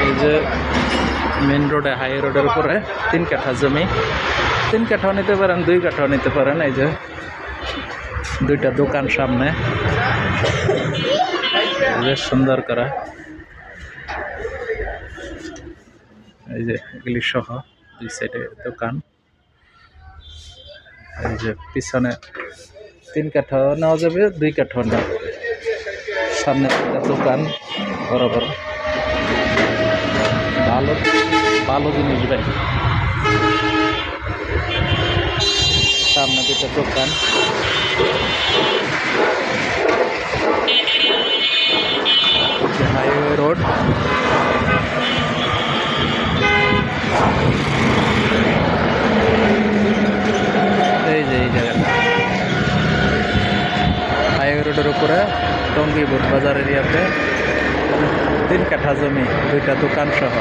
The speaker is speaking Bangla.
এই যে মেন রোডে হাই রোডের উপরে 3 কাঠা জমি, 3 কাঠাও নিতে পারেন, 2 কাঠাও নিতে পারেন। এই যে 2টা দোকান সামনে, বেশ সুন্দর করা। এই যে এগুলি সহ 2 সাইডে দোকান। এই যে পিছনে 3 কাঠাও নেওয়া যাবে, 2 কাঠাও নেওয়া, সামনে একটা দোকান বড় বড়, ভালো ভালো জিনিস ভাই। সামনে 2টা দোকান, হাইওয়ে রোড। এই যে এই জায়গাটা হাইওয়ে রোডের উপরে টঙ্গী বোট বাজার এরিয়াতে 3 কাঠা জমি, 2টা দোকান সহ।